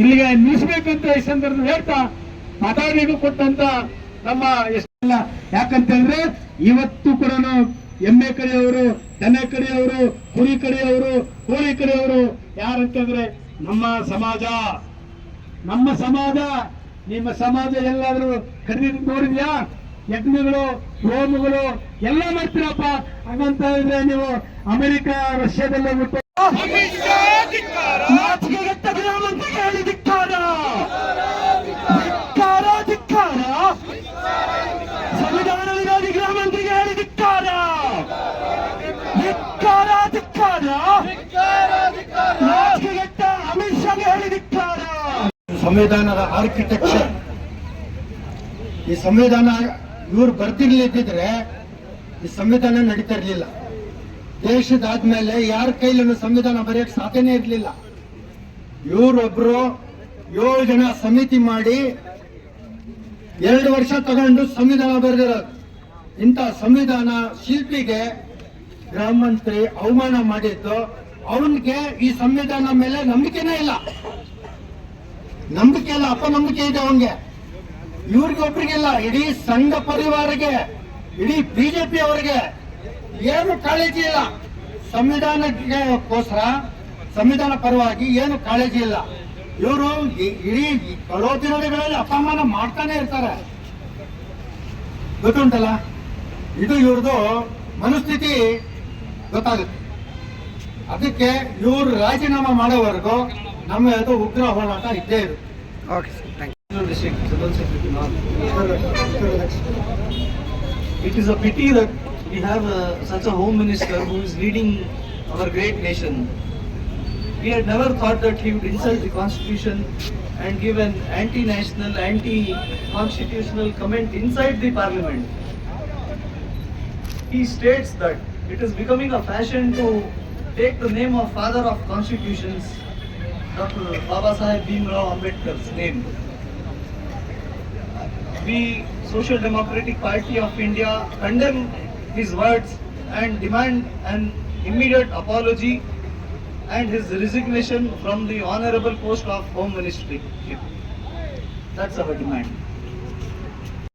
ಇಲ್ಲಿಗೆ ನಿಲ್ಲಿಸಬೇಕಂತ ಈ ಸಂದರ್ಭದಲ್ಲಿ ಹೇಳ್ತಾ ಮಾತಾಡಬೇಕು ಕೊಟ್ಟಂತ ನಮ್ಮ ಎಷ್ಟೆಲ್ಲ ಯಾಕಂತಂದ್ರೆ ಇವತ್ತು ಕೂಡ ಎಮ್ಮೆ ಕಡೆಯವರು, ದನ ಕಡೆಯವರು, ಕುರಿ ಕಡೆಯವರು, ಕೋಳಿ ಕಡೆಯವರು ಯಾರಂತಂದ್ರೆ ನಮ್ಮ ಸಮಾಜ. ನಿಮ್ಮ ಸಮಾಜ ಎಲ್ಲಾದ್ರೂ ಖರೀದಿ ನೋಡಿದ್ಯಾ? ಯಜ್ಞಗಳು, ಹೋಮಗಳು ಎಲ್ಲ ಮಾಡ್ತೀರಪ್ಪ. ಹಾಗಂತ ಇದ್ರೆ ನೀವು ಅಮೆರಿಕ, ರಷ್ಯಾದಲ್ಲೇ ಬಿಟ್ಟು ಸಂವಿಧಾನ ವಿರೋಧಿ ಗೃಹ ಮಂತ್ರಿಗೆ ಹೇಳಿ ಧಿಕ್ಕಾರ, ಅಮಿತ್ ಶಾಗೆ ಹೇಳಿ ಧಿಕ್ಕಾರ. ಸಂವಿಧಾನದ ಆರ್ಕಿಟೆಕ್ಚರ್, ಈ ಸಂವಿಧಾನ ಇವ್ರು ಬರ್ತಿರ್ಲಿದ್ದಿದ್ರೆ ಈ ಸಂವಿಧಾನ ನಡೀತಾ ಇರ್ಲಿಲ್ಲ. ದೇಶದಾದ್ಮೇಲೆ ಯಾರ ಕೈಲೂ ಸಂವಿಧಾನ ಬರೆಯಕ್ಕೆ ಸಾಧ್ಯನೇ ಇರ್ಲಿಲ್ಲ. ಇವರೊಬ್ರು 7 ಜನ ಸಮಿತಿ ಮಾಡಿ 2 ವರ್ಷ ತಗೊಂಡು ಸಂವಿಧಾನ ಬರೆದಿರೋದು. ಇಂಥ ಸಂವಿಧಾನ ಶಿಲ್ಪಿಗೆ ಗೃಹ ಮಂತ್ರಿ ಅವಮಾನ ಮಾಡಿದ್ದು, ಅವನಿಗೆ ಈ ಸಂವಿಧಾನ ಮೇಲೆ ನಂಬಿಕೆನೇ ಇಲ್ಲ, ಅಪನಂಬಿಕೆ ಇದೆ ಅವನಿಗೆ. ಇವ್ರಿಗೊಬ್ರಿಗೆಲ್ಲ, ಇಡೀ ಸಂಘ ಪರಿವಾರಕ್ಕೆ, ಇಡೀ ಬಿಜೆಪಿ ಅವರಿಗೆ ಏನು ಕಾಳಜಿ ಇಲ್ಲ. ಸಂವಿಧಾನಕ್ಕೋಸ್ಕರ, ಸಂವಿಧಾನ ಪರವಾಗಿ ಏನು ಕಾಳಜಿ ಇಲ್ಲ. ಇವರು ಇಡೀ ಕೆಲವು ದಿನಗಳಲ್ಲಿ ಅಪಮಾನ ಮಾಡ್ತಾನೆ ಇರ್ತಾರೆ, ಗೊತ್ತುಂಟಲ್ಲ. ಇದು ಇವ್ರದ್ದು ಮನಸ್ಥಿತಿ ಗೊತ್ತಾಗುತ್ತೆ. ಅದಕ್ಕೆ ಇವ್ರು ರಾಜೀನಾಮೆ ಮಾಡೋವರೆಗೂ ನಮ್ಮ ಅದು ಉಗ್ರ ಹೋರಾಟ ಇದ್ದೇ ಇರುತ್ತೆ. It is a pity that we have such a home minister who is leading our great nation. We had never thought that he would insult the constitution and give an anti-national, anti-constitutional comment inside the parliament. He states that it is becoming a fashion to take the name of father of constitutions, Dr. Babasaheb Bhimrao Ambedkar's name. We, Social Democratic Party of India, condemn his words and demand an immediate apology and his resignation from the honorable post of Home Ministry. That's our demand.